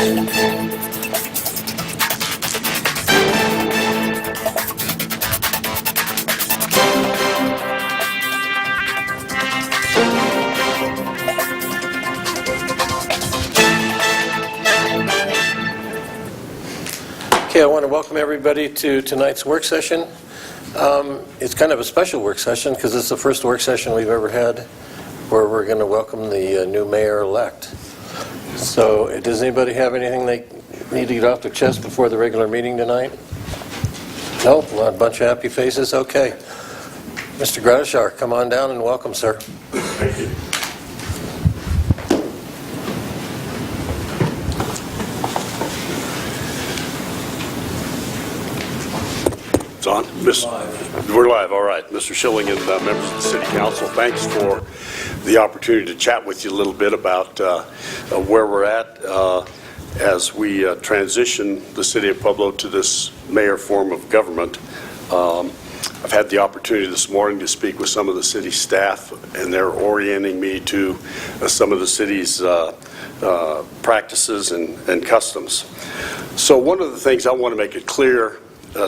Okay, I want to welcome everybody to tonight's work session. It's kind of a special work session because it's the first work session we've ever had where we're going to welcome the new mayor-elect. So does anybody have anything they need to get off their chest before the regular meeting tonight? Nope, a bunch of happy faces. Okay. Mr. Gradishar, come on down and welcome, sir. Thank you. It's on? We're live, all right. Mr. Schilling and members of the City Council, thanks for the opportunity to chat with you a little bit about where we're at as we transition the City of Pueblo to this mayor form of government. I've had the opportunity this morning to speak with some of the city staff, and they're orienting me to some of the city's practices and customs. So one of the things I want to make it clear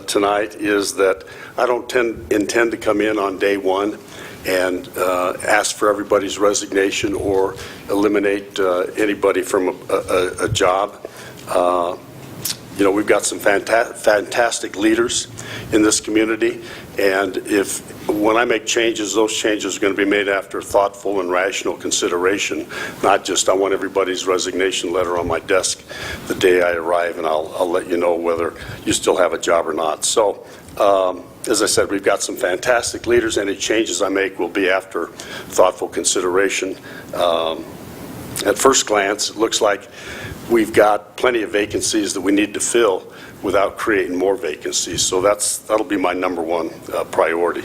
tonight is that I don't intend to come in on day one and ask for everybody's resignation or eliminate anybody from a job. You know, we've got some fantastic leaders in this community, and when I make changes, those changes are going to be made after thoughtful and rational consideration, not just I want everybody's resignation letter on my desk the day I arrive, and I'll let you know whether you still have a job or not. So, as I said, we've got some fantastic leaders. Any changes I make will be after thoughtful consideration. At first glance, it looks like we've got plenty of vacancies that we need to fill without creating more vacancies. So that'll be my number one priority.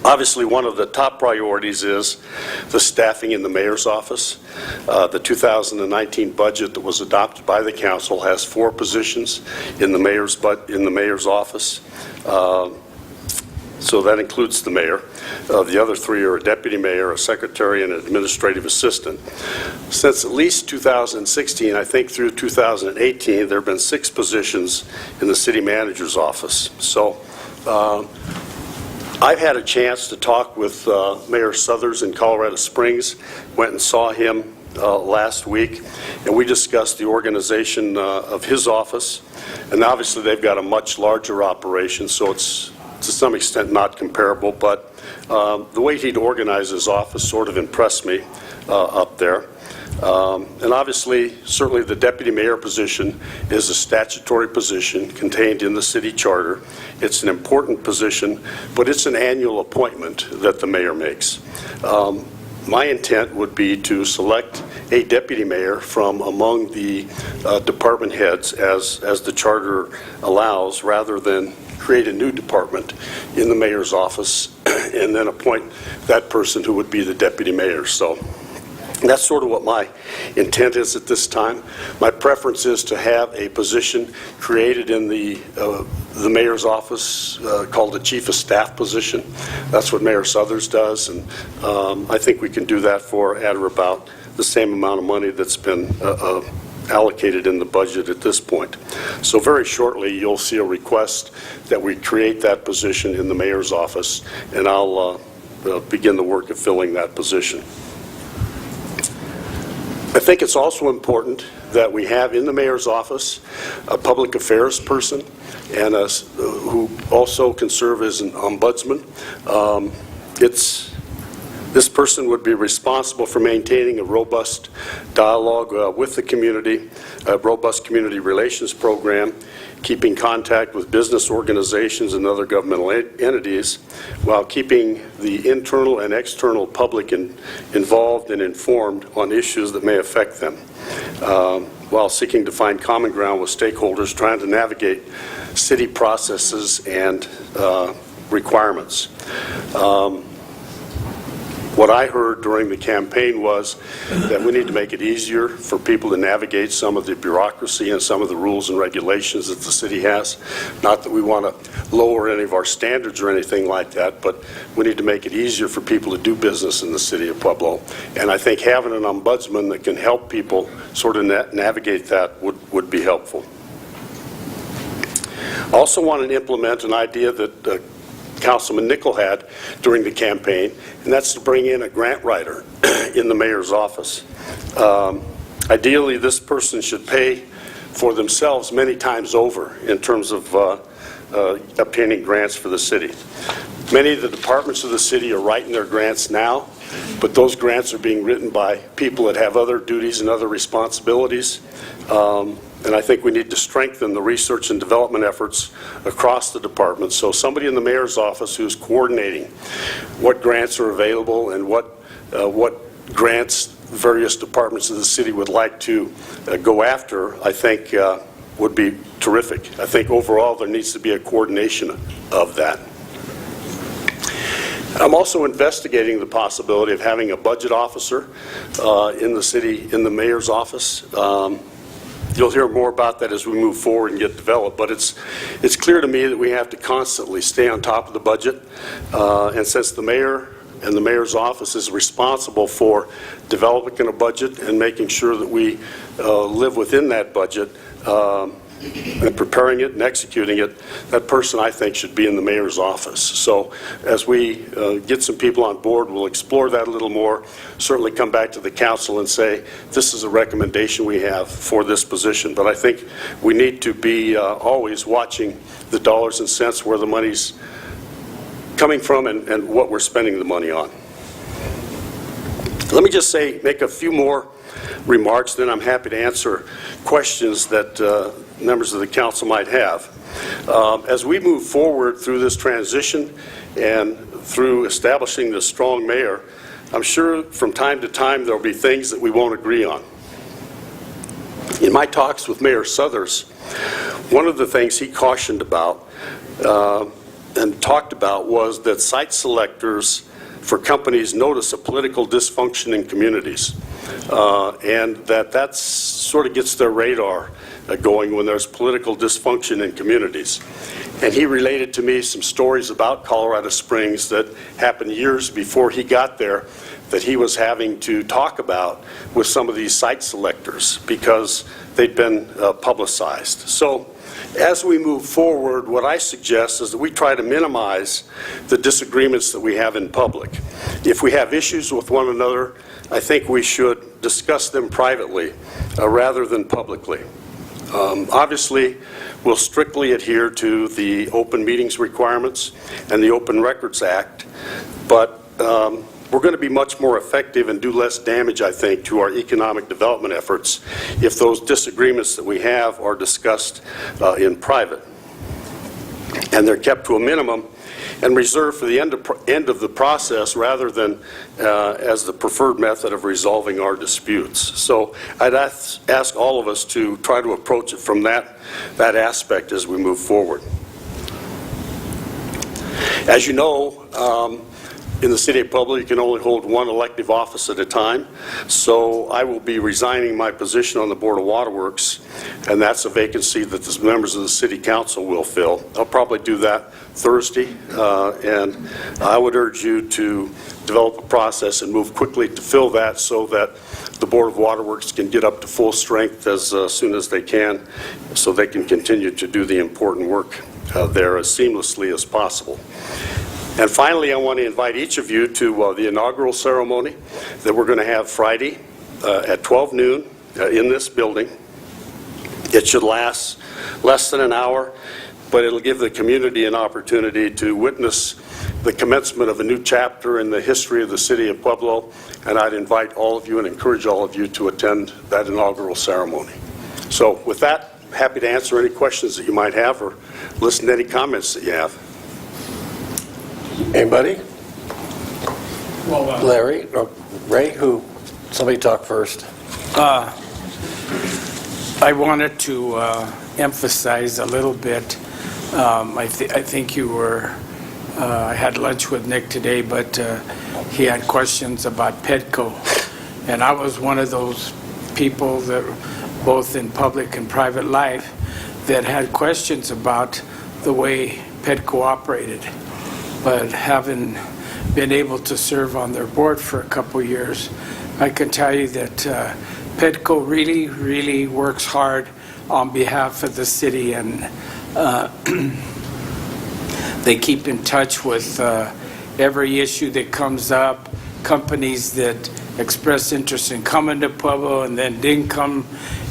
Obviously, one of the top priorities is the staffing in the mayor's office. The 2019 budget that was adopted by the council has 4 positions in the mayor's office. So that includes the mayor. The other 3 are a deputy mayor, a secretary, and an administrative assistant. Since at least 2016, I think through 2018, there have been 6 positions in the city manager's office. So I've had a chance to talk with Mayor Suthers in Colorado Springs, went and saw him last week, and we discussed the organization of his office. And obviously they've got a much larger operation, so it's to some extent not comparable, but the way he'd organize his office sort of impressed me up there. And obviously, certainly the deputy mayor position is a statutory position contained in the city charter. It's an important position, but it's an annual appointment that the mayor makes. My intent would be to select a deputy mayor from among the department heads as the charter allows, rather than create a new department in the mayor's office and then appoint that person who would be the deputy mayor. So that's sort of what my intent is at this time. My preference is to have a position created in the mayor's office called the chief of staff position. That's what Mayor Suthers does, and I think we can do that at or about the same amount of money that's been allocated in the budget at this point. So very shortly you'll see a request that we create that position in the mayor's office, and I'll begin the work of filling that position. I think it's also important that we have in the mayor's office a public affairs person and who also can serve as an ombudsman. This person would be responsible for maintaining a robust dialogue with the community, a robust community relations program, keeping contact with business organizations and other governmental entities, while keeping the internal and external public involved and informed on issues that may affect them, while seeking to find common ground with stakeholders trying to navigate city processes and requirements. What I heard during the campaign was that we need to make it easier for people to navigate some of the bureaucracy and some of the rules and regulations that the city has. Not that we want to lower any of our standards or anything like that, but we need to make it easier for people to do business in the city of Pueblo. And I think having an ombudsman that can help people sort of navigate that would be helpful. I also want to implement an idea that Councilman Nickel had during the campaign, and that's to bring in a grant writer in the mayor's office. Ideally, this person should pay for themselves many times over in terms of obtaining grants for the city. Many of the departments of the city are writing their grants now, but those grants are being written by people that have other duties and other responsibilities. And I think we need to strengthen the research and development efforts across the department. So somebody in the mayor's office who's coordinating what grants are available and what grants various departments of the city would like to go after, I think would be terrific. I think overall there needs to be a coordination of that. I'm also investigating the possibility of having a budget officer in the city, in the mayor's office. You'll hear more about that as we move forward and get developed, but it's clear to me that we have to constantly stay on top of the budget. And since the mayor and the mayor's office is responsible for developing a budget and making sure that we live within that budget, and preparing it and executing it, that person, I think, should be in the mayor's office. So as we get some people on board, we'll explore that a little more, certainly come back to the council and say, this is a recommendation we have for this position. But I think we need to be always watching the dollars and cents, where the money's coming from and what we're spending the money on. Let me just make a few more remarks, then I'm happy to answer questions that members of the council might have. As we move forward through this transition and through establishing this strong mayor, I'm sure from time to time there will be things that we won't agree on. In my talks with Mayor Suthers, one of the things he cautioned about and talked about was that site selectors for companies notice a political dysfunction in communities, and that sort of gets their radar going when there's political dysfunction in communities. And he related to me some stories about Colorado Springs that happened years before he got there that he was having to talk about with some of these site selectors because they'd been publicized. So as we move forward, what I suggest is that we try to minimize the disagreements that we have in public. If we have issues with one another, I think we should discuss them privately rather than publicly. Obviously, we'll strictly adhere to the open meetings requirements and the Open Records Act, but we're going to be much more effective and do less damage, I think, to our economic development efforts if those disagreements that we have are discussed in private. And they're kept to a minimum and reserved for the end of the process rather than as the preferred method of resolving our disputes. So I'd ask all of us to try to approach it from that aspect as we move forward. As you know, in the city of Pueblo, you can only hold one elective office at a time. So I will be resigning my position on the Board of Waterworks, and that's a vacancy that the members of the City Council will fill. I'll probably do that Thursday, and I would urge you to develop a process and move quickly to fill that so that the Board of Waterworks can get up to full strength as soon as they can, so they can continue to do the important work there as seamlessly as possible. And finally, I want to invite each of you to the inaugural ceremony that we're going to have Friday at 12 noon in this building. It should last less than an hour, but it'll give the community an opportunity to witness the commencement of a new chapter in the history of the city of Pueblo, and I'd invite all of you and encourage all of you to attend that inaugural ceremony. So with that, I'm happy to answer any questions that you might have or listen to any comments that you have. Anybody? Well, Larry or Ray? Somebody talk first. I wanted to emphasize a little bit. I think you were I had lunch with Nick today, but he had questions about Petco. And I was one of those people that, both in public and private life, that had questions about the way Petco operated. But having been able to serve on their board for a couple years, I can tell you that Petco really, really works hard on behalf of the city, and they keep in touch with every issue that comes up, companies that express interest in coming to Pueblo and then didn't come,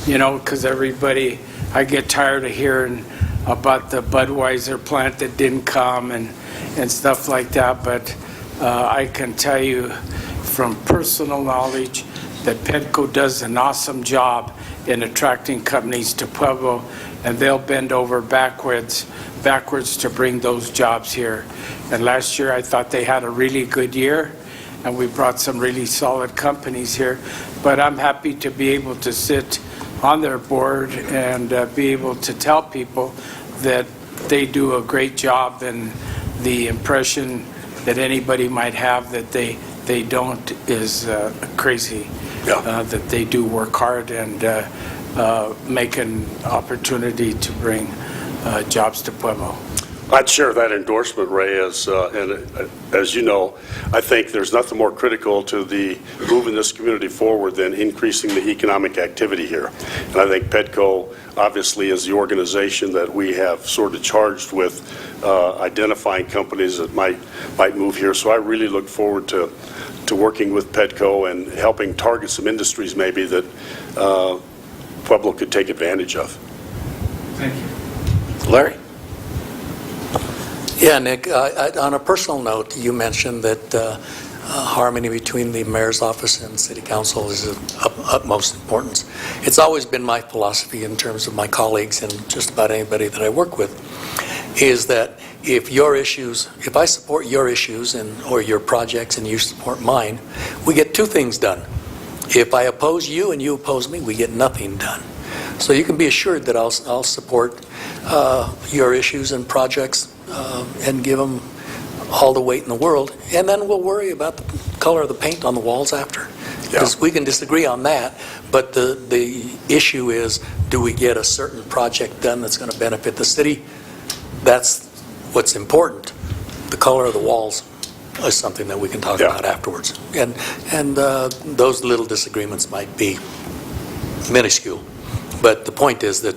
because everybody, I get tired of hearing about the Budweiser plant that didn't come and stuff like that, but I can tell you from personal knowledge that Petco does an awesome job in attracting companies to Pueblo, and they'll bend over backwards to bring those jobs here. And last year I thought they had a really good year, and we brought some really solid companies here. But I'm happy to be able to sit on their board and be able to tell people that they do a great job, and the impression that anybody might have that they don't is crazy. Yeah. That they do work hard and make an opportunity to bring jobs to Pueblo. I'd share that endorsement, Ray, as you know, I think there's nothing more critical to the moving this community forward than increasing the economic activity here. And I think Petco obviously is the organization that we have sort of charged with identifying companies that might move here. So I really look forward to working with Petco and helping target some industries maybe that Pueblo could take advantage of. Thank you. Larry? Yeah, Nick, on a personal note, you mentioned that harmony between the mayor's office and city council is of utmost importance. It's always been my philosophy in terms of my colleagues and just about anybody that I work with, is that if I support your issues or your projects and you support mine, we get two things done. If I oppose you and you oppose me, we get nothing done. So you can be assured that I'll support your issues and projects and give them all the weight in the world, and then we'll worry about the color of the paint on the walls after. Because we can disagree on that, but the issue is, do we get a certain project done that's going to benefit the city? That's what's important. The color of the walls is something that we can talk about afterwards. And those little disagreements might be minuscule. But the point is that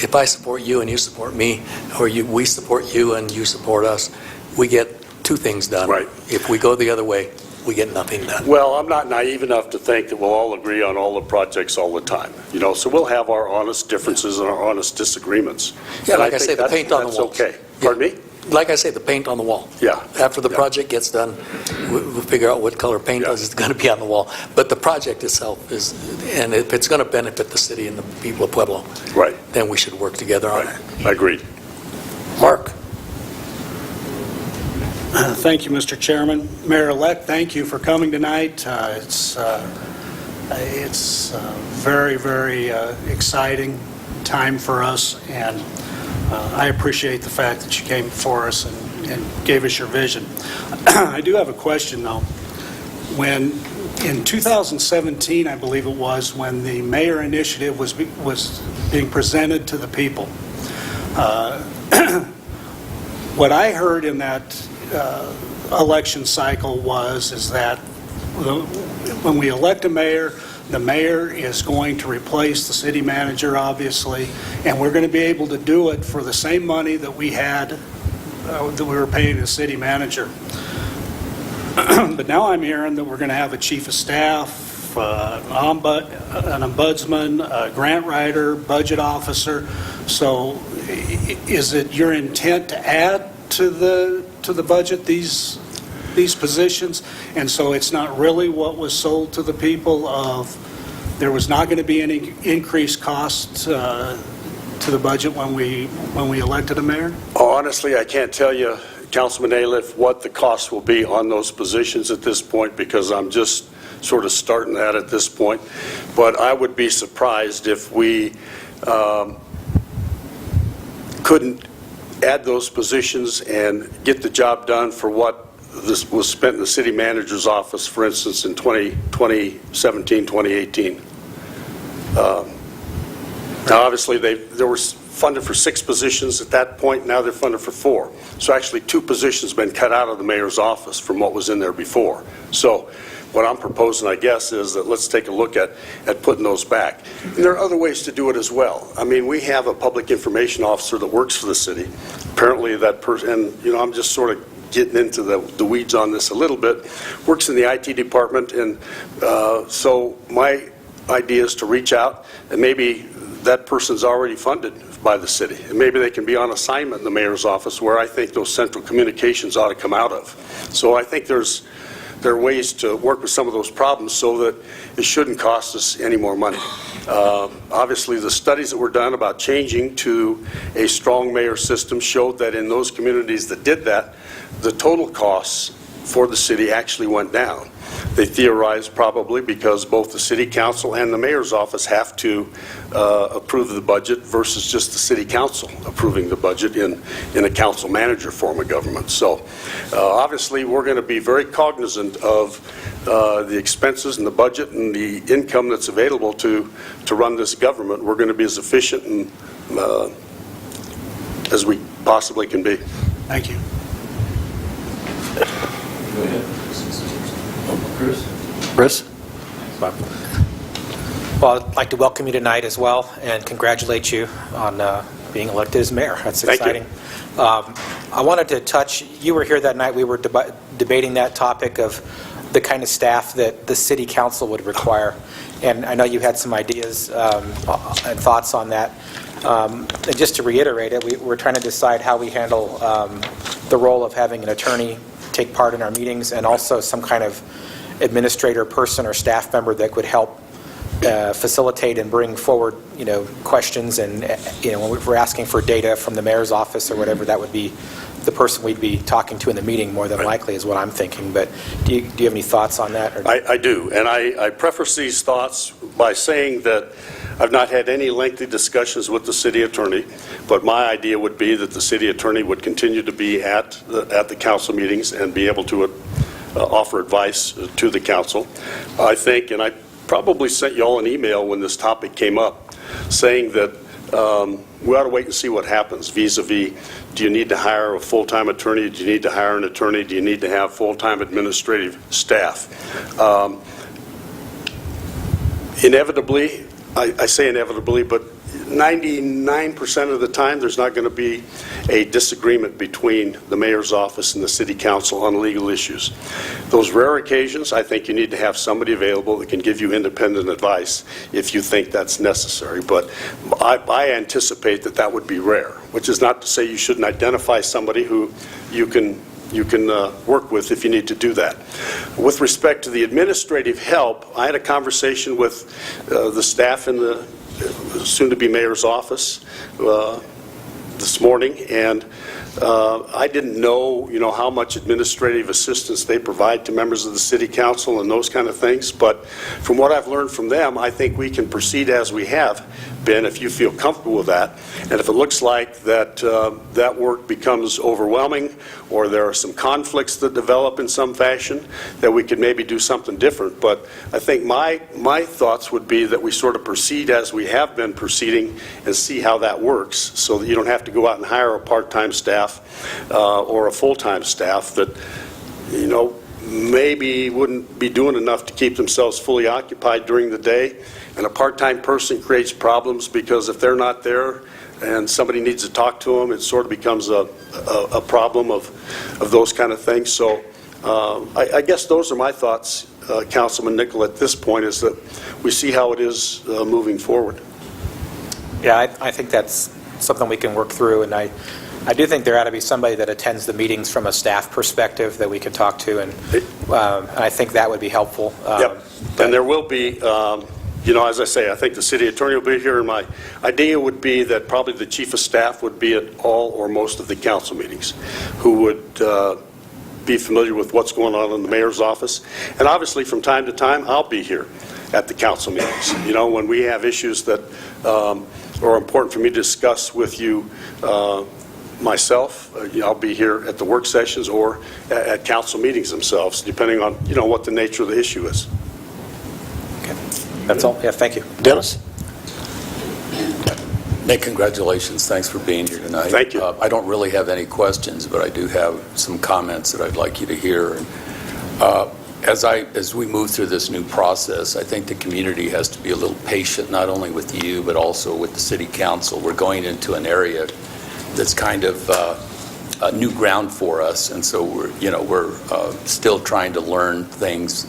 if I support you and you support me, or we support you and you support us, we get two things done. Right. If we go the other way, we get nothing done. Well, I'm not naive enough to think that we'll all agree on all the projects all the time. So we'll have our honest differences and our honest disagreements. Yeah, And like I say, the paint on the walls. That's okay. Pardon me? Like I say, the paint on the wall. Yeah. After the project gets done, we'll figure out what color paint is going to be on the wall. But the project itself is, and if it's going to benefit the city and the people of Pueblo, Right. then we should work together on it. Agreed. Mark? Thank you, Mr. Chairman. Mayor-elect, thank you for coming tonight. It's very, very exciting time for us, and I appreciate the fact that you came before us and gave us your vision. I do have a question, though. When, in 2017, I believe it was, when the mayor initiative was being presented to the people, what I heard in that election cycle is that when we elect a mayor, the mayor is going to replace the city manager, obviously, and we're going to be able to do it for the same money that we had, that we were paying the city manager. But now I'm hearing that we're going to have a chief of staff, an ombudsman, a grant writer, budget officer. So is it your intent to add to the budget these positions? And so it's not really what was sold to the people of there was not going to be any increased costs to the budget when we elected a mayor? Honestly, I can't tell you, Councilman Aliff, what the cost will be on those positions at this point, because I'm just sort of starting that at this point. But I would be surprised if we couldn't add those positions and get the job done for what this was spent in the city manager's office, for instance, in 2017, 2018. Now, obviously, they were funded for 6 positions at that point. Now they're funded for 4. So actually, 2 positions have been cut out of the mayor's office from what was in there before. So what I'm proposing, I guess, is that let's take a look at putting those back. And there are other ways to do it as well. I mean, we have a public information officer that works for the city. Apparently that person, and you know, I'm just sort of getting into the weeds on this a little bit, works in the IT department, and so my idea is to reach out, and maybe that person's already funded by the city, and maybe they can be on assignment in the mayor's office where I think those central communications ought to come out of. So I think there are ways to work with some of those problems so that it shouldn't cost us any more money. Obviously, the studies that were done about changing to a strong mayor system showed that in those communities that did that, the total costs for the city actually went down. They theorized probably because both the city council and the mayor's office have to approve the budget versus just the city council approving the budget in a council manager form of government. So obviously we're going to be very cognizant of the expenses and the budget and the income that's available to run this government. We're going to be as efficient and as we possibly can be. Thank you. Go ahead. Chris? Well, I'd like to welcome you tonight as well and congratulate you on being elected as mayor. That's exciting. Thank you. I wanted to touch, you were here that night, we were debating that topic of the kind of staff that the city council would require. And I know you had some ideas and thoughts on that. And just to reiterate it, we're trying to decide how we handle the role of having an attorney take part in our meetings and also some kind of administrator person or staff member that could help facilitate and bring forward, questions, and when we're asking for data from the mayor's office or whatever, that would be the person we'd be talking to in the meeting more than likely is what I'm thinking. But do you have any thoughts on that? Or? I do, and I preface these thoughts by saying that I've not had any lengthy discussions with the city attorney, but my idea would be that the city attorney would continue to be at the council meetings and be able to offer advice to the council. I think, and I probably sent you all an email when this topic came up, saying that we ought to wait and see what happens vis-a-vis, do you need to hire a full-time attorney? Do you need to hire an attorney? Do you need to have full-time administrative staff? Inevitably, I say inevitably, but 99% of the time there's not going to be a disagreement between the mayor's office and the city council on legal issues. Those rare occasions, I think you need to have somebody available that can give you independent advice if you think that's necessary. But I anticipate that would be rare, which is not to say you shouldn't identify somebody who you can work with if you need to do that. With respect to the administrative help, I had a conversation with the staff in the soon-to-be mayor's office this morning, and I didn't know, how much administrative assistance they provide to members of the city council and those kind of things, but from what I've learned from them, I think we can proceed as we have been if you feel comfortable with that. And if it looks like that that work becomes overwhelming or there are some conflicts that develop in some fashion, that we could maybe do something different. But I think my thoughts would be that we sort of proceed as we have been proceeding and see how that works, so that you don't have to go out and hire a part-time staff or a full-time staff that, maybe wouldn't be doing enough to keep themselves fully occupied during the day. And a part-time person creates problems because if they're not there and somebody needs to talk to them, it sort of becomes a problem of those kind of things. So I guess those are my thoughts, Councilman Nickel, at this point, is that we see how it is moving forward. Yeah, I think that's something we can work through, and I do think there ought to be somebody that attends the meetings from a staff perspective that we can talk to, and I think that would be helpful. Yep, and there will be, as I say, I think the city attorney will be here, and my idea would be that probably the chief of staff would be at all or most of the council meetings, who would be familiar with what's going on in the mayor's office. And obviously, from time to time, I'll be here at the council meetings. When we have issues that are important for me to discuss with you, myself, I'll be here at the work sessions or at council meetings themselves, depending on, what the nature of the issue is. That's all? Yeah, thank you. Dennis? Nick, congratulations. Thanks for being here tonight. Thank you. I don't really have any questions, but I do have some comments that I'd like you to hear. As we move through this new process, I think the community has to be a little patient, not only with you, but also with the city council. We're going into an area that's kind of new ground for us, and so we're still trying to learn things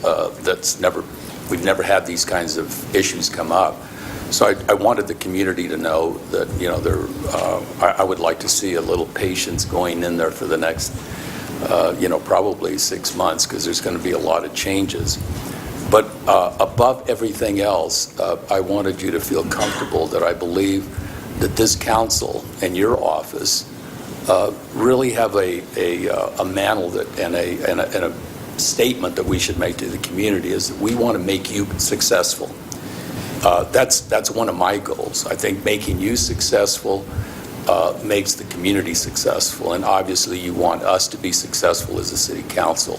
we've never had these kinds of issues come up. So I wanted the community to know that I would like to see a little patience going in there for the next probably 6 months, because there's going to be a lot of changes. But above everything else, I wanted you to feel comfortable that I believe that this council and your office really have a mantle and a statement that we should make to the community, is that we want to make you successful. That's one of my goals. I think making you successful makes the community successful, and obviously you want us to be successful as a city council.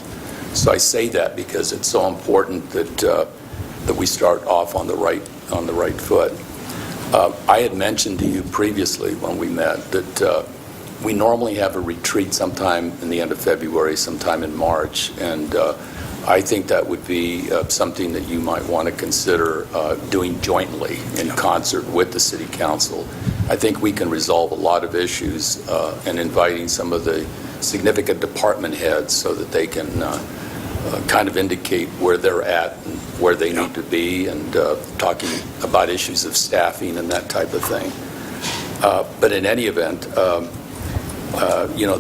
So I say that because it's so important that we start off on the right foot. I had mentioned to you previously when we met that we normally have a retreat sometime in the end of February, sometime in March, and I think that would be something that you might want to consider doing jointly in concert with the city council. I think we can resolve a lot of issues and inviting some of the significant department heads so that they can kind of indicate where they're at and where they need to be, and talking about issues of staffing and that type of thing. But in any event,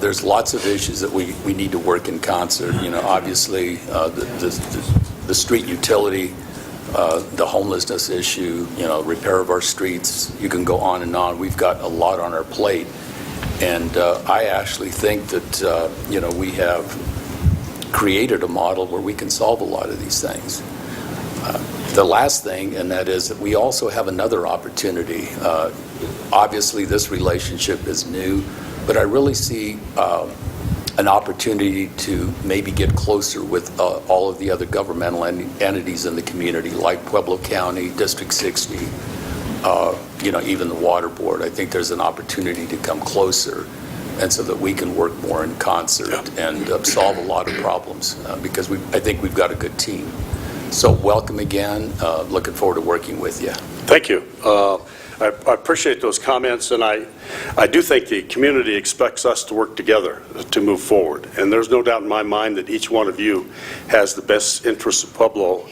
there's lots of issues that we need to work in concert. Obviously, the street utility, the homelessness issue, repair of our streets, you can go on and on. We've got a lot on our plate. And I actually think that, we have created a model where we can solve a lot of these things. The last thing, and that is that we also have another opportunity. Obviously, this relationship is new, but I really see an opportunity to maybe get closer with all of the other governmental entities in the community, like Pueblo County, District 60, even the Water Board. I think there's an opportunity to come closer, and so that we can work more in concert and solve a lot of problems, because I think we've got a good team. So welcome again. Looking forward to working with you. Thank you. I appreciate those comments, and I do think the community expects us to work together to move forward. And there's no doubt in my mind that each one of you has the best interests of Pueblo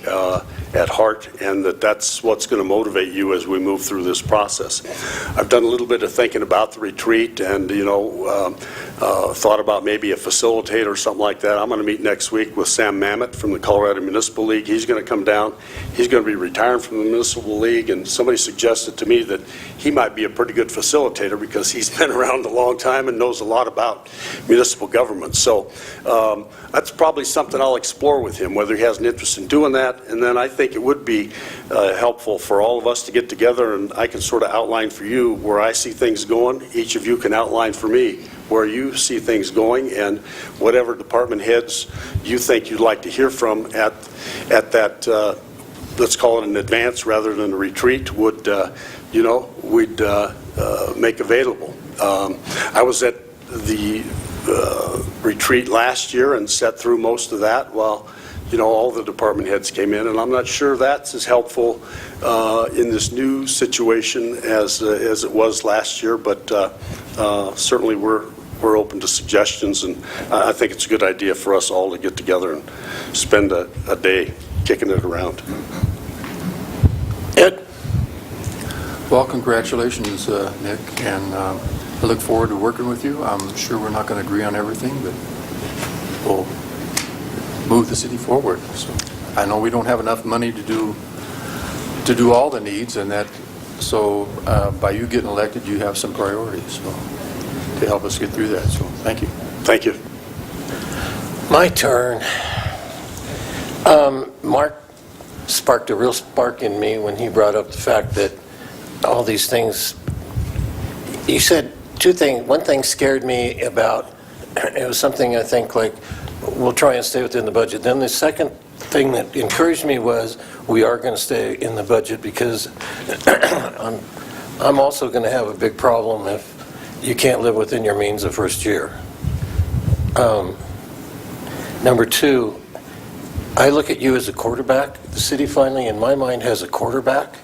at heart, and that's what's going to motivate you as we move through this process. I've done a little bit of thinking about the retreat, and thought about maybe a facilitator or something like that. I'm going to meet next week with Sam Mamet from the Colorado Municipal League. He's going to come down. He's going to be retiring from the Municipal League, and somebody suggested to me that he might be a pretty good facilitator because he's been around a long time and knows a lot about municipal government. So that's probably something I'll explore with him, whether he has an interest in doing that. And then I think it would be helpful for all of us to get together, and I can sort of outline for you where I see things going. Each of you can outline for me where you see things going, and whatever department heads you think you'd like to hear from at that, let's call it an advance rather than a retreat, we'd make available. I was at the retreat last year and sat through most of that while all the department heads came in, and I'm not sure that's as helpful in this new situation as it was last year, but certainly we're open to suggestions, and I think it's a good idea for us all to get together and spend a day kicking it around. Ed? Well, congratulations, Nick, and I look forward to working with you. I'm sure we're not going to agree on everything, but we'll move the city forward. So I know we don't have enough money to do all the needs, and so by you getting elected, you have some priorities to help us get through that. So thank you. Thank you. My turn. Mark sparked a real spark in me when he brought up the fact that all these things, you said two things. One thing scared me about, it was something I think like, we'll try and stay within the budget. Then the second thing that encouraged me was we are going to stay in the budget because I'm also going to have a big problem if you can't live within your means the first year. Number two, I look at you as a quarterback. The city finally, in my mind, has a quarterback.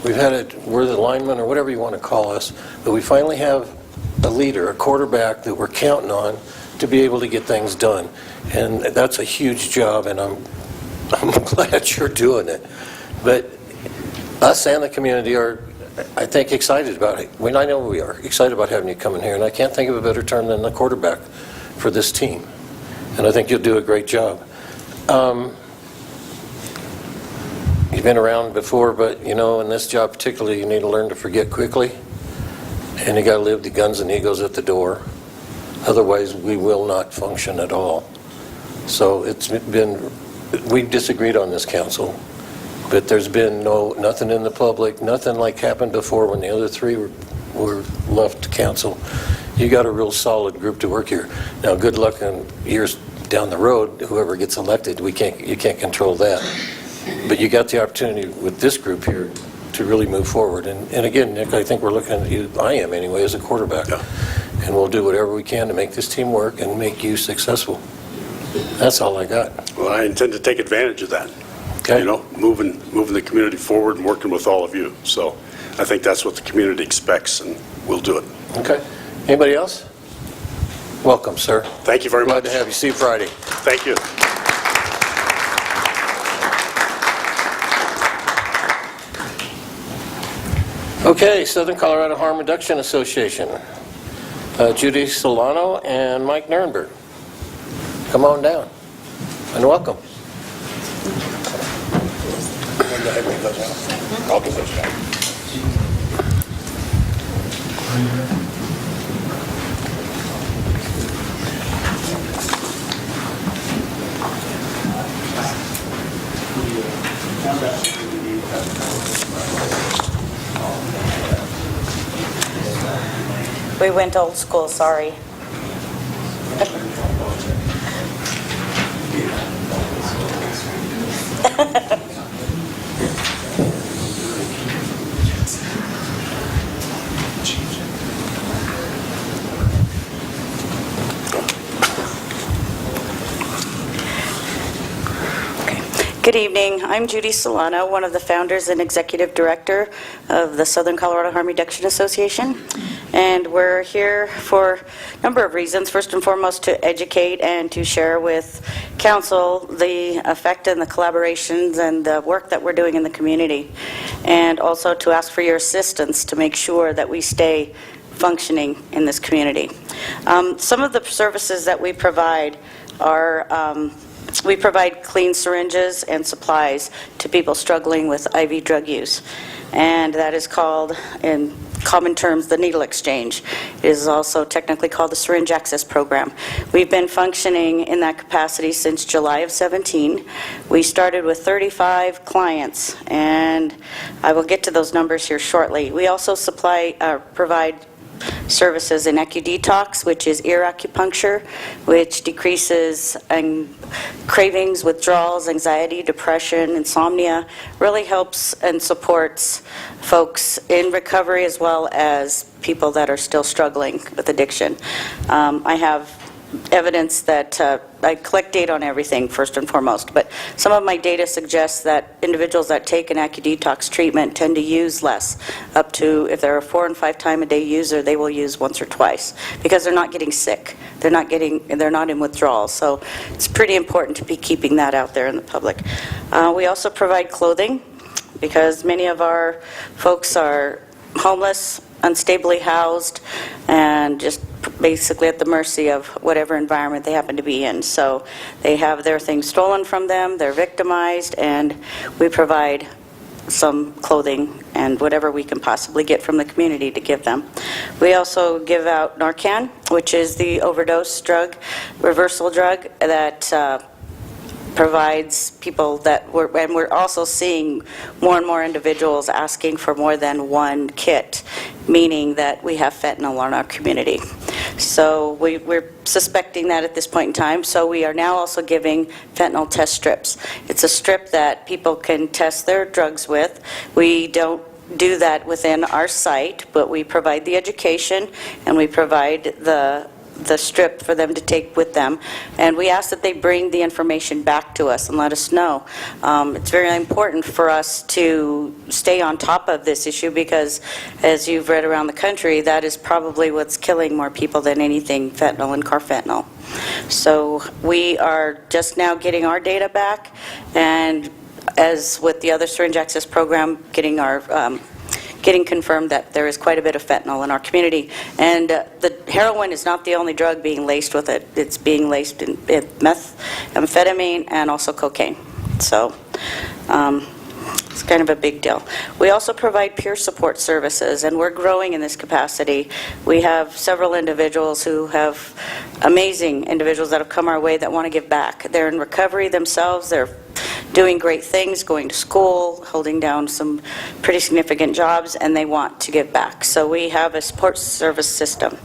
We've had it, we're the linemen or whatever you want to call us, but we finally have a leader, a quarterback that we're counting on to be able to get things done. And that's a huge job, and I'm glad you're doing it. But us and the community are, I think, excited about it. I know we are excited about having you come in here, and I can't think of a better term than the quarterback for this team. And I think you'll do a great job. You've been around before, but you know, in this job particularly, you need to learn to forget quickly, and you got to leave the guns and egos at the door. Otherwise, we will not function at all. So we've disagreed on this, council, but there's been nothing in the public, nothing like happened before when the other three were left council. You got a real solid group to work here. Now, good luck in years down the road, whoever gets elected, you can't control that. But you got the opportunity with this group here to really move forward. And again, Nick, I think we're looking at you, I am anyway, as a quarterback. Yeah. And we'll do whatever we can to make this team work and make you successful. That's all I got. Well, I intend to take advantage of that. Okay. You know, moving the community forward and working with all of you. So I think that's what the community expects, and we'll do it. Okay. Anybody else? Welcome, sir. Thank you very much. Glad to have you. See you Friday. Thank you. Okay, Southern Colorado Harm Reduction Association. Judy Solano and Mike Nirenberg. Come on down and welcome. We went old school, sorry. Good evening. I'm Judy Solano, one of the founders and executive director of the Southern Colorado Harm Reduction Association. And we're here for a number of reasons. First and foremost, to educate and to share with council the effect and the collaborations and the work that we're doing in the community. And also to ask for your assistance to make sure that we stay functioning in this community. Some of the services that we provide are we provide clean syringes and supplies to people struggling with IV drug use. And that is called, in common terms, the needle exchange. It is also technically called the Syringe Access Program. We've been functioning in that capacity since July of 17. We started with 35 clients, and I will get to those numbers here shortly. We also provide services in AccuDetox, which is ear acupuncture, which decreases cravings, withdrawals, anxiety, depression, insomnia, really helps and supports folks in recovery as well as people that are still struggling with addiction. I have evidence that I collect data on everything first and foremost, but some of my data suggests that individuals that take an AccuDetox treatment tend to use less. Up to, if they're a 4 and 5 time a day user, they will use once or twice because they're not getting sick. They're not in withdrawal. So it's pretty important to be keeping that out there in the public. We also provide clothing because many of our folks are homeless, unstably housed, and just basically at the mercy of whatever environment they happen to be in. So they have their things stolen from them, they're victimized, and we provide some clothing and whatever we can possibly get from the community to give them. We also give out Narcan, which is the overdose drug, reversal drug that provides people that and we're also seeing more and more individuals asking for more than one kit. meaning that we have fentanyl in our community. So we're suspecting that at this point in time, so we are now also giving fentanyl test strips. It's a strip that people can test their drugs with. We don't do that within our site, but we provide the education and we provide the strip for them to take with them. And we ask that they bring the information back to us and let us know. It's very important for us to stay on top of this issue because, as you've read around the country, that is probably what's killing more people than anything, fentanyl and carfentanil. So we are just now getting our data back, and as with the other syringe access program, getting confirmed that there is quite a bit of fentanyl in our community. And the heroin is not the only drug being laced with it. It's being laced in methamphetamine and also cocaine. So it's kind of a big deal. We also provide peer support services, and we're growing in this capacity. We have several individuals who have amazing individuals that have come our way that want to give back. They're in recovery themselves. They're doing great things, going to school, holding down some pretty significant jobs, and they want to give back. So we have a support service system.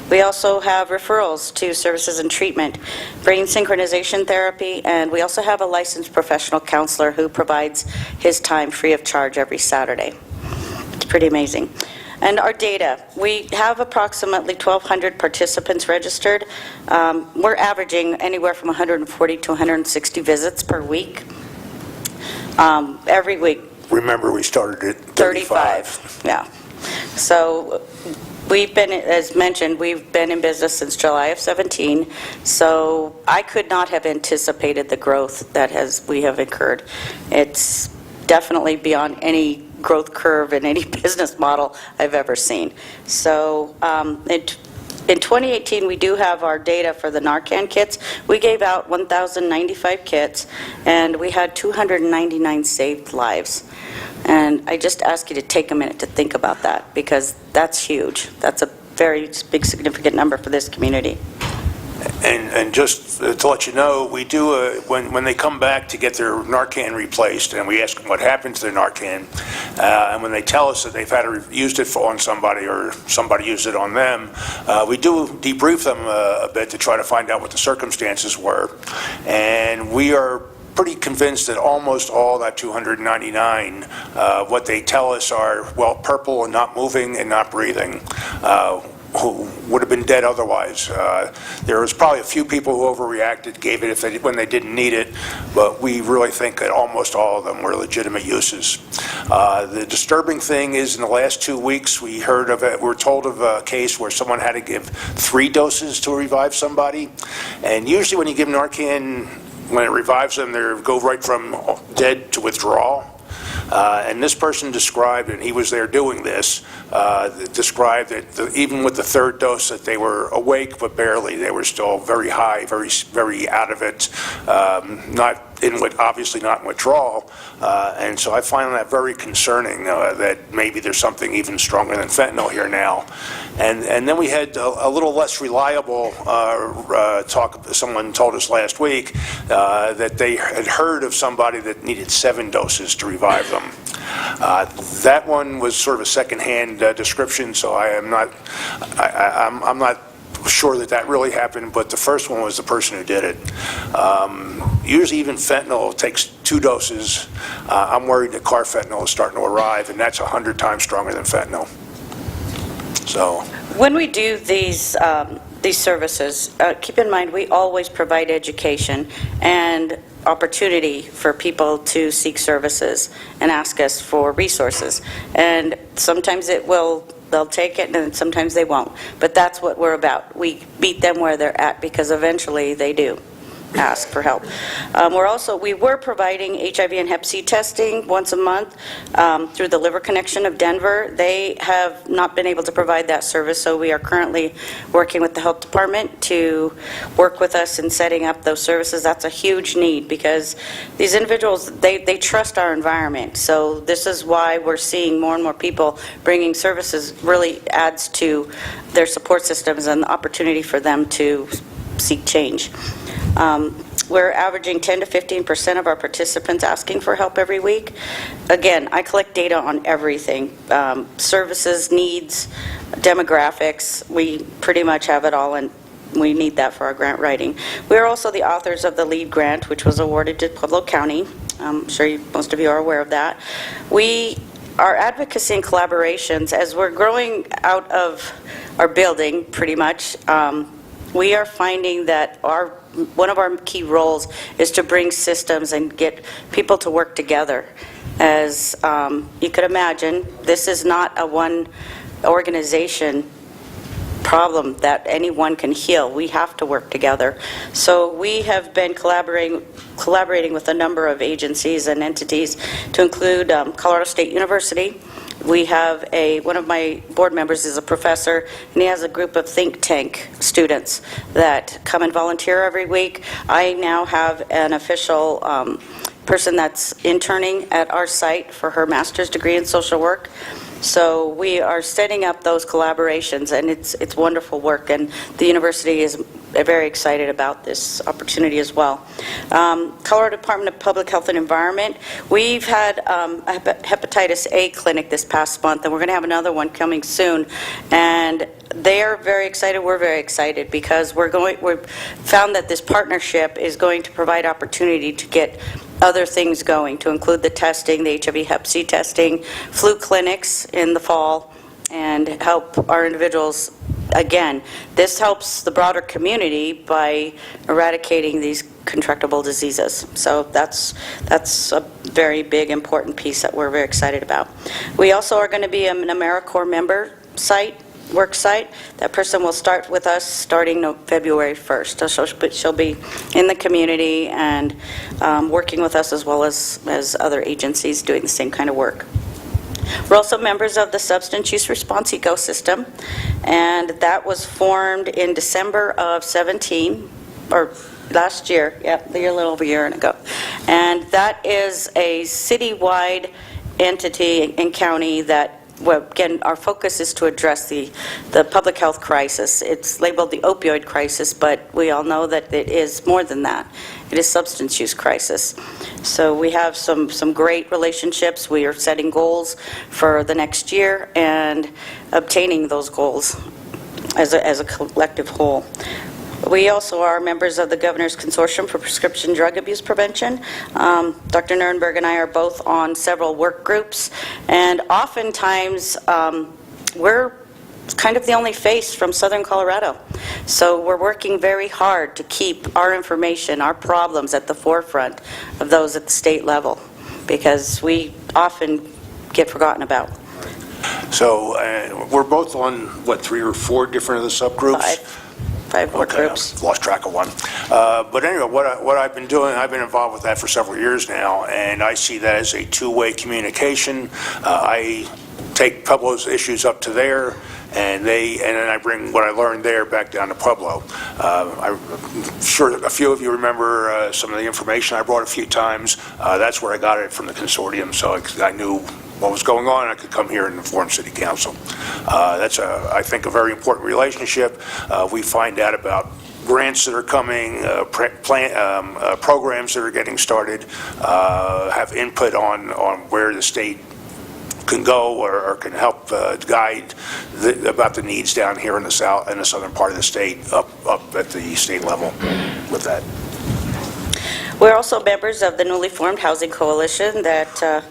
We also have referrals to services and treatment, brain synchronization therapy, and we also have a licensed professional counselor who provides his time free of charge every Saturday. It's pretty amazing. And our data, we have approximately 1,200 participants registered. We're averaging anywhere from 140 to 160 visits per week. Every week. Remember, we started at 35. Yeah. So we've been, as mentioned, we've been in business since July of 17. So I could not have anticipated the growth that we have incurred. It's definitely beyond any growth curve in any business model I've ever seen. So in 2018, we do have our data for the Narcan kits. We gave out 1,095 kits, and we had 299 saved lives. And I just ask you to take a minute to think about that, because that's huge. That's a very big, significant number for this community. And just to let you know, we do, when they come back to get their Narcan replaced, and we ask them what happened to their Narcan, and when they tell us that they've used it on somebody or somebody used it on them, we do debrief them a bit to try to find out what the circumstances were. And we are pretty convinced that almost all that 299, what they tell us are, well, purple and not moving and not breathing. Who would have been dead otherwise. There was probably a few people who overreacted, gave it when they didn't need it, but we really think that almost all of them were legitimate uses. The disturbing thing is, in the last 2 weeks, we were told of a case where someone had to give 3 doses to revive somebody, and usually when you give Narcan, when it revives them, they go right from dead to withdrawal. And this person described, and he was there doing this, described that even with the 3rd dose that they were awake, but barely. They were still very high, very, very out of it, obviously not in withdrawal. And so I find that very concerning, that maybe there's something even stronger than fentanyl here now. And then we had a little less reliable talk. Someone told us last week that they had heard of somebody that needed 7 doses to revive them. That one was sort of a secondhand description, so I'm not sure that really happened, but the first one was the person who did it. Usually even fentanyl takes 2 doses. I'm worried that carfentanil is starting to arrive, and that's 100 times stronger than fentanyl. So when we do these services, keep in mind we always provide education and opportunity for people to seek services and ask us for resources. And sometimes they'll take it, and sometimes they won't. But that's what we're about. We meet them where they're at, because eventually they do ask for help. We were providing HIV and Hep C testing once a month through the Liver Connection of Denver. They have not been able to provide that service, so we are currently working with the health department to work with us in setting up those services. That's a huge need, because these individuals, they trust our environment. So this is why we're seeing more and more people bringing services. Really adds to their support systems and the opportunity for them to seek change. We're averaging 10 to 15% of our participants asking for help every week. Again, I collect data on everything, services, needs, demographics. We pretty much have it all, and we need that for our grant writing. We are also the authors of the LEAD grant, which was awarded to Pueblo County. I'm sure most of you are aware of that. Our advocacy and collaborations, as we're growing out of our building, pretty much, we are finding that one of our key roles is to bring systems and get people to work together. As you could imagine, this is not a one organization problem that anyone can heal. We have to work together. So we have been collaborating with a number of agencies and entities, to include Colorado State University. We have one of my board members is a professor, and he has a group of think tank students that come and volunteer every week. I now have an official person that's interning at our site for her master's degree in social work. So we are setting up those collaborations, and it's wonderful work, and the university is very excited about this opportunity as well. Colorado Department of Public Health and Environment, we've had a hepatitis A clinic this past month, and we're going to have another one coming soon, and they are very excited. We're very excited because we've found that this partnership is going to provide opportunity to get other things going, to include the testing, the HIV Hep C testing, flu clinics in the fall, and help our individuals. Again, this helps the broader community by eradicating these contractable diseases. So that's a very big, important piece that we're very excited about. We also are going to be an AmeriCorps member work site. That person will start with us starting February 1st. So she'll be in the community and working with us, as well as other agencies doing the same kind of work. We're also members of the Substance Use Response Ecosystem, and that was formed in December of 17, or last year, a little over a year ago. And that is a citywide entity and county that, well, again, our focus is to address the public health crisis. It's labeled the opioid crisis, but we all know that it is more than that. It is substance use crisis. So we have some great relationships. We are setting goals for the next year and obtaining those goals as a collective whole. We also are members of the Governor's Consortium for Prescription Drug Abuse Prevention. Dr. Nurnberg and I are both on several work groups, and oftentimes we're kind of the only face from Southern Colorado. So we're working very hard to keep our information, our problems at the forefront of those at the state level, because we often get forgotten about. So we're both on, 3 or 4 different of the subgroups? Five work groups. I've lost track of one. But anyway, what I've been doing, I've been involved with that for several years now, and I see that as a two-way communication. I take Pueblo's issues up to there, and then I bring what I learned there back down to Pueblo. I'm sure a few of you remember some of the information I brought a few times. That's where I got it from the consortium, so I knew what was going on. I could come here and inform City Council. That's, I think, a very important relationship. We find out about grants that are coming, programs that are getting started, have input on where the state can go or can help guide about the needs down here in the southern part of the state, up at the state level with that. We're also members of the newly formed Housing Coalition that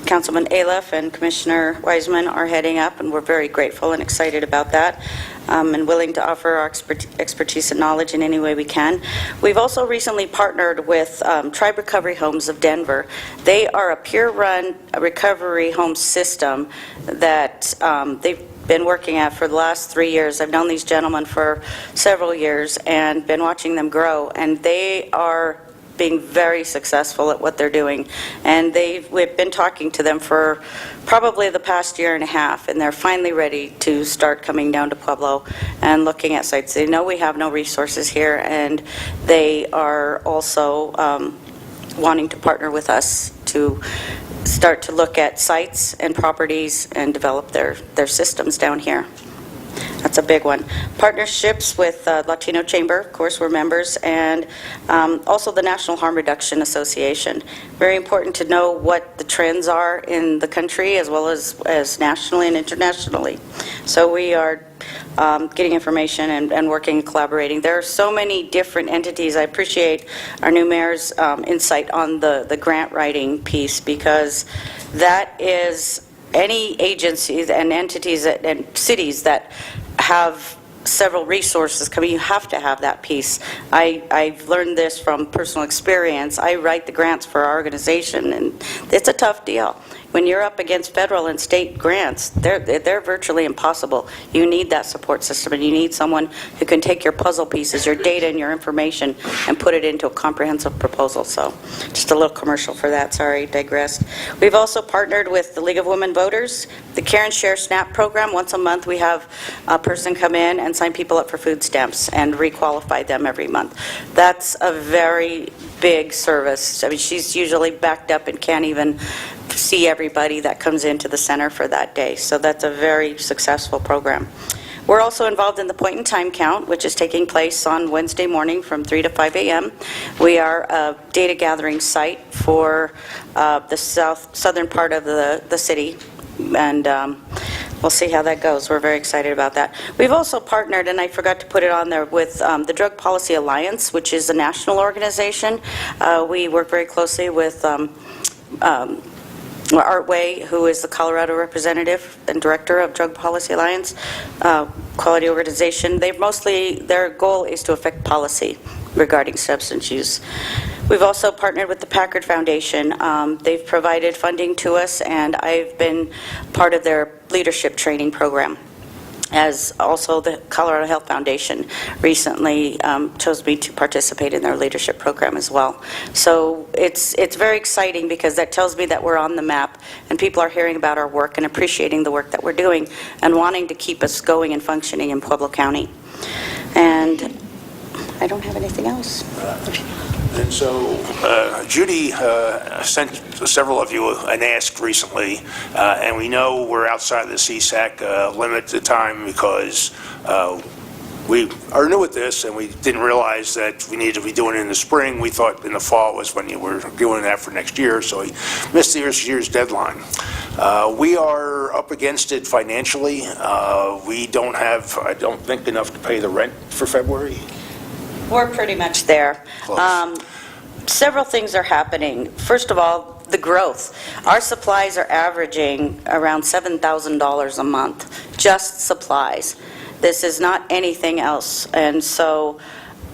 Councilman Aliff and Commissioner Wiseman are heading up, and we're very grateful and excited about that, and willing to offer our expertise and knowledge in any way we can. We've also recently partnered with Tribe Recovery Homes of Denver. They are a peer-run recovery home system that they've been working at for the last 3 years. I've known these gentlemen for several years and been watching them grow, and they are being very successful at what they're doing. And we've been talking to them for probably the past year and a half, and they're finally ready to start coming down to Pueblo and looking at sites. They know we have no resources here, and they are also wanting to partner with us to start to look at sites and properties and develop their systems down here. That's a big one. Partnerships with Latino Chamber, of course, we're members, and also the National Harm Reduction Association. Very important to know what the trends are in the country as well as nationally and internationally. So we are getting information and working and collaborating. There are so many different entities. I appreciate our new mayor's insight on the grant writing piece, because that is any agencies and entities and cities that have several resources coming, you have to have that piece. I've learned this from personal experience. I write the grants for our organization, and it's a tough deal. When you're up against federal and state grants, they're virtually impossible. You need that support system, and you need someone who can take your puzzle pieces, your data and your information, and put it into a comprehensive proposal. So just a little commercial for that. Sorry, digressed. We've also partnered with the League of Women Voters, the Care and Share SNAP program. Once a month we have a person come in and sign people up for food stamps and requalify them every month. That's a very big service. I mean, she's usually backed up and can't even see everybody that comes into the center for that day. So that's a very successful program. We're also involved in the point in time count, which is taking place on Wednesday morning from 3 to 5 a.m. We are a data gathering site for the southern part of the city, and we'll see how that goes. We're very excited about that. We've also partnered, and I forgot to put it on there, with the Drug Policy Alliance, which is a national organization. We work very closely with Art Way, who is the Colorado representative and director of Drug Policy Alliance, quality organization. Their goal is to affect policy regarding substance use. We've also partnered with the Packard Foundation. They've provided funding to us, and I've been part of their leadership training program, as also the Colorado Health Foundation recently chose me to participate in their leadership program as well. So it's very exciting, because that tells me that we're on the map and people are hearing about our work and appreciating the work that we're doing and wanting to keep us going and functioning in Pueblo County. And I don't have anything else. And so Judy sent several of you an ask recently, and we know we're outside the CSAC limit at the time, because we are new at this and we didn't realize that we needed to be doing it in the spring. We thought in the fall was when you were doing that for next year, so we missed this year's deadline. We are up against it financially. We don't have, I don't think, enough to pay the rent for February. We're pretty much there. Several things are happening. First of all, the growth. Our supplies are averaging around $7,000 a month, just supplies. This is not anything else. And so,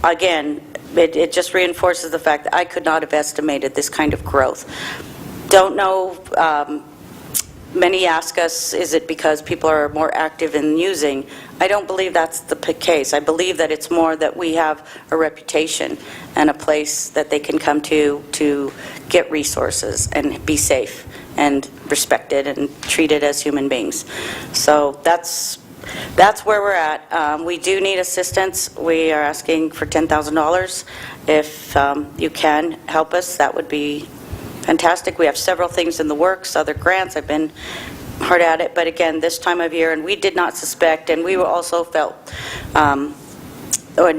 again, it just reinforces the fact that I could not have estimated this kind of growth. Don't know. Many ask us, is it because people are more active in using? I don't believe that's the case. I believe that it's more that we have a reputation and a place that they can come to get resources and be safe and respected and treated as human beings. So that's where we're at. We do need assistance. We are asking for $10,000. If you can help us, that would be fantastic. We have several things in the works, other grants. I've been hard at it, but again, this time of year, and we did not suspect, and we also felt or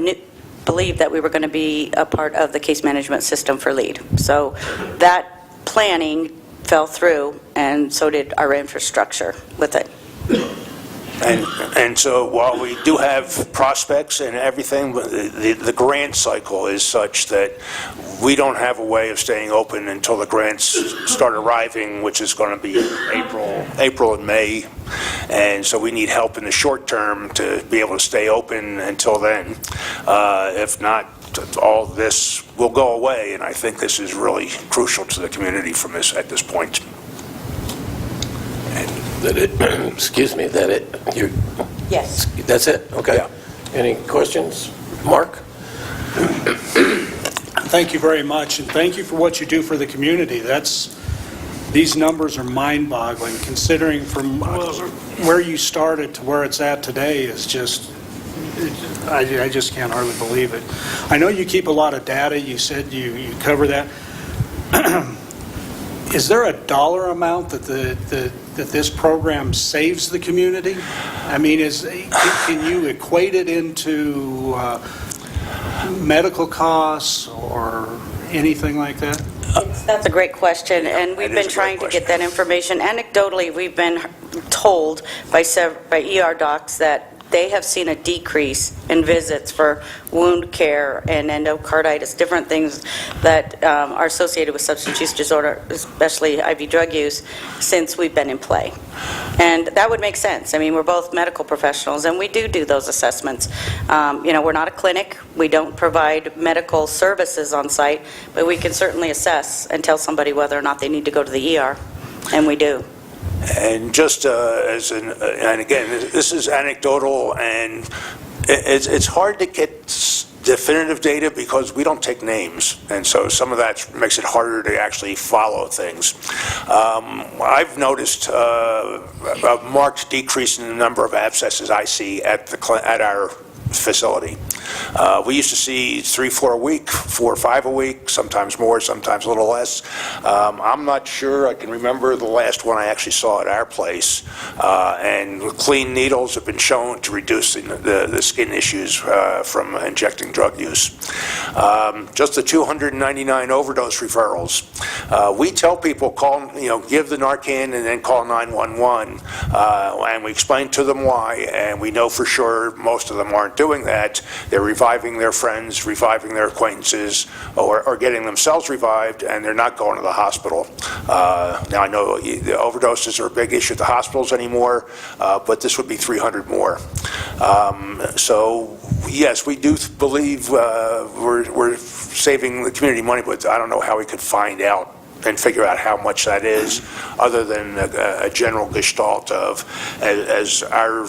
believed that we were going to be a part of the case management system for LEAD. So that planning fell through, and so did our infrastructure with it. And so while we do have prospects and everything, the grant cycle is such that we don't have a way of staying open until the grants start arriving, which is going to be April and May. And so we need help in the short term to be able to stay open until then. If not, all this will go away, and I think this is really crucial to the community from this at this point. Excuse me, that it? Yes. That's it? Okay. Yeah. Any questions? Mark? Thank you very much, and thank you for what you do for the community. These numbers are mind-boggling, considering from where you started to where it's at today is just, I just can't hardly believe it. I know you keep a lot of data. You said you cover that. Is there a dollar amount that the that this program saves the community? I mean, can you equate it into medical costs or anything like that? That's a great question, and we've That is been a great trying to get question. that information. Anecdotally, we've been told by ER docs that they have seen a decrease in visits for wound care and endocarditis, different things that are associated with substance use disorder, especially IV drug use, since we've been in play. And that would make sense. I mean, we're both medical professionals, and we do those assessments. We're not a clinic. We don't provide medical services on site, but we can certainly assess and tell somebody whether or not they need to go to the ER, and we do. And just and again, this is anecdotal, and it's hard to get definitive data because we don't take names, and so some of that makes it harder to actually follow things. I've noticed a marked decrease in the number of abscesses I see at our facility. We used to see 3, 4 a week, 4 or 5 a week, sometimes more, sometimes a little less. I'm not sure I can remember the last one I actually saw at our place. And clean needles have been shown to reduce the skin issues from injecting drug use. Just the 299 overdose referrals. We tell people, give the Narcan and then call 911, and we explain to them why, and we know for sure most of them aren't doing that. They're reviving their friends, reviving their acquaintances, or getting themselves revived, and they're not going to the hospital. Now, I know the overdoses are a big issue at the hospitals anymore, but this would be 300 more. So, yes, we do believe we're saving the community money, but I don't know how we could find out and figure out how much that is, other than a general gestalt of as our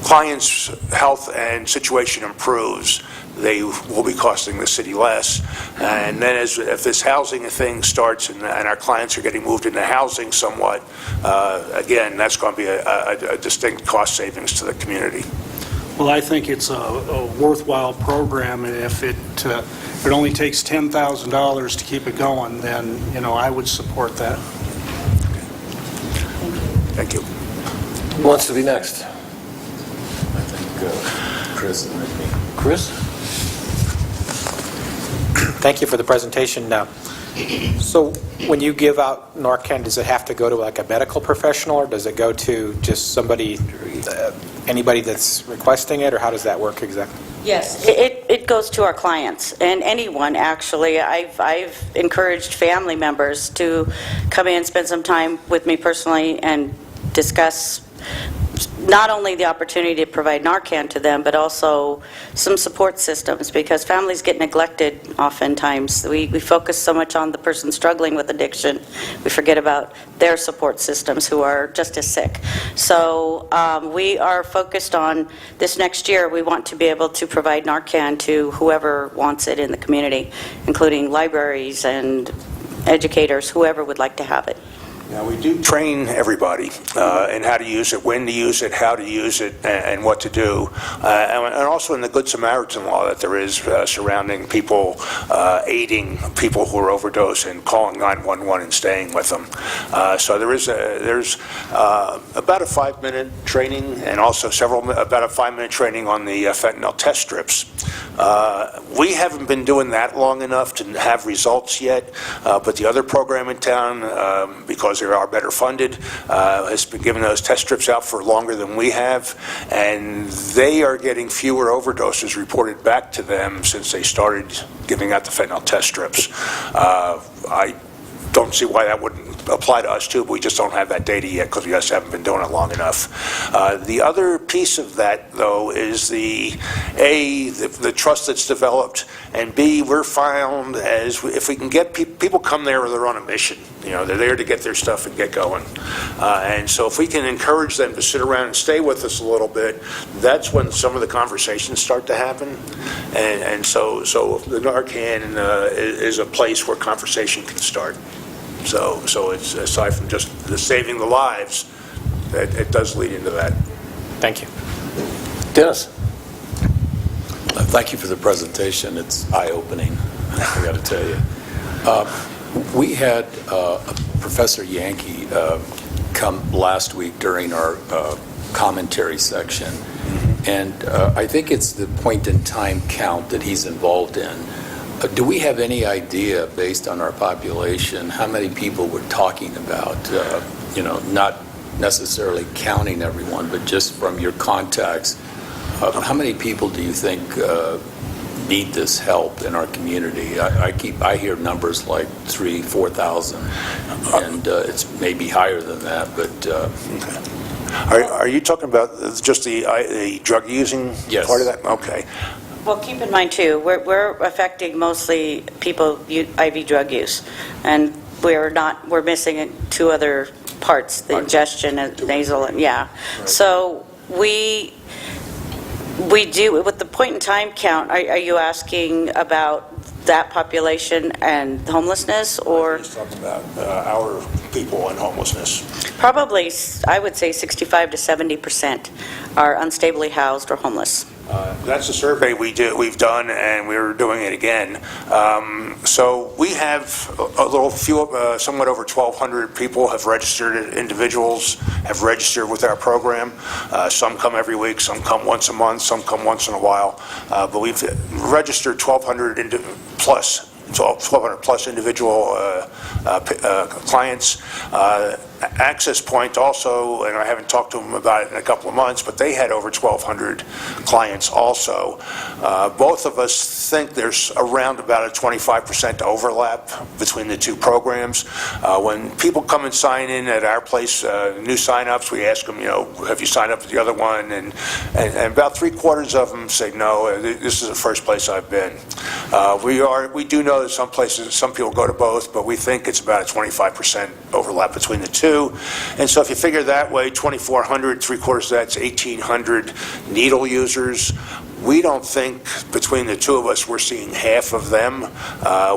clients' health and situation improves, they will be costing the city less. And then if this housing thing starts and our clients are getting moved into housing somewhat, again, that's going to be a distinct cost savings to the community. Well, I think it's a worthwhile program, and if it only takes $10,000 to keep it going, then, I would support that. Thank you. Who wants to be next? Chris and me. Chris? Thank you for the presentation. So when you give out Narcan, does it have to go to like a medical professional, or does it go to just somebody, anybody that's requesting it, or how does that work exactly? Yes, it goes to our clients, and anyone, actually. I've encouraged family members to come in, spend some time with me personally, and discuss not only the opportunity to provide Narcan to them, but also some support systems, because families get neglected oftentimes. We focus so much on the person struggling with addiction, we forget about their support systems who are just as sick. So we are focused on this next year. We want to be able to provide Narcan to whoever wants it in the community, including libraries and educators, whoever would like to have it. Now, we do train everybody in how to use it, when to use it, how to use it, and what to do. And also in the Good Samaritan law that there is surrounding people aiding people who are overdosed and calling 911 and staying with them. So there's about a 5-minute training, and also about a 5-minute training on the fentanyl test strips. We haven't been doing that long enough to have results yet, but the other program in town, because they are better funded, has been giving those test strips out for longer than we have, and they are getting fewer overdoses reported back to them since they started giving out the fentanyl test strips. I don't see why that wouldn't apply to us too, but we just don't have that data yet because we just haven't been doing it long enough. The other piece of that, though, is the trust that's developed, and B, we're found as if we can get people come there or they're on a mission. They're there to get their stuff and get going. And so if we can encourage them to sit around and stay with us a little bit, that's when some of the conversations start to happen. And so the Narcan is a place where conversation can start. So it's, aside from just saving the lives, it does lead into that. Thank you. Dennis? Thank you for the presentation. It's eye-opening, I got to tell you. We had Professor Yankee come last week during our commentary section. And I think it's the point-in-time count that he's involved in. Do we have any idea, based on our population, how many people we're talking about? Not necessarily counting everyone, but just from your contacts, how many people do you think need this help in our community? I hear numbers like 3,000, 4,000, and it's maybe higher than that, but... Are you talking about just the drug using Yes. part of that? Okay. Well, keep in mind, too, we're affecting mostly people IV drug use, and we're missing two other parts, the ingestion and nasal, and yeah. So we do, with the point-in-time count, are you asking about that population and homelessness, or? He's talking about our people and homelessness. Probably, I would say 65 to 70% are unstably housed or homeless. That's a survey we've done, and we're doing it again. So we have somewhat over 1,200 people have registered, individuals have registered with our program. Some come every week, some come once a month, some come once in a while. But we've registered 1,200 plus individual clients. Access Point also, and I haven't talked to them about it in a couple of months, but they had over 1,200 clients also. Both of us think there's around about a 25% overlap between the two programs. When people come and sign in at our place, new sign-ups, we ask them, have you signed up for the other one? And about 3/4 of them say, no, this is the first place I've been. We do know that some people go to both, but we think it's about a 25% overlap between the two. And so if you figure that way, 2,400, 3/4 of that's 1,800 needle users. We don't think between the two of us we're seeing half of them.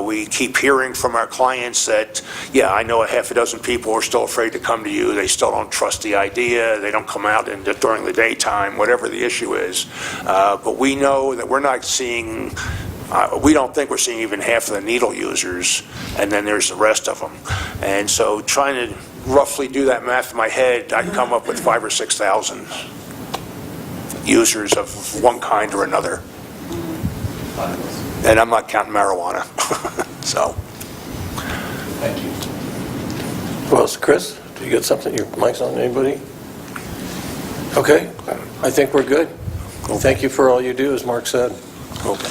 We keep hearing from our clients that, yeah, I know a half a dozen people are still afraid to come to you. They still don't trust the idea. They don't come out during the daytime, whatever the issue is. But we know that we're not seeing... we don't think we're seeing even half of the needle users, and then there's the rest of them. And so trying to roughly do that math in my head, I come up with 5,000 or 6,000 users of one kind or another. And I'm not counting marijuana. So. Thank you. Who else? Chris, do you got something? Your mic's on, anybody? Okay, I think we're good. Thank you for all you do, as Mark said. Okay.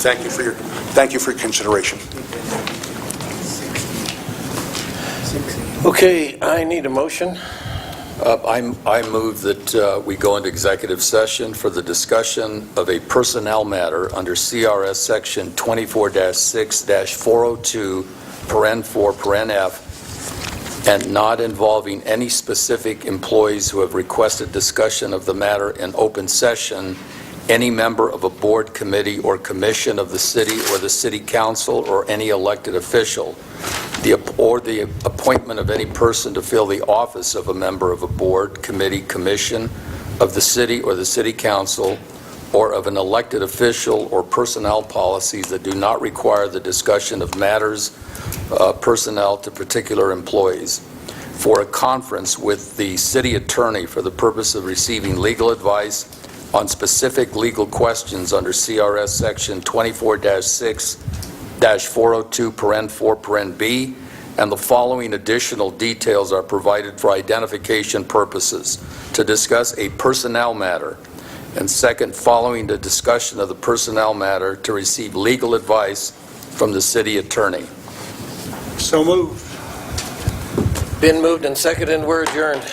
Thank you for your consideration. Okay, I need a motion. I move that we go into executive session for the discussion of a personnel matter under CRS Section 24-6-402, paren 4, paren F, and not involving any specific employees who have requested discussion of the matter in open session, any member of a board, committee, or commission of the city or the city council or any elected official, or the appointment of any person to fill the office of a member of a board, committee, commission of the city or the city council, or of an elected official, or personnel policies that do not require the discussion of matters personnel to particular employees, for a conference with the city attorney for the purpose of receiving legal advice on specific legal questions under CRS Section 24-6-402, paren 4, paren B, and the following additional details are provided for identification purposes: to discuss a personnel matter, and second, following the discussion of the personnel matter, to receive legal advice from the city attorney. So moved. Been moved and seconded, and we're adjourned.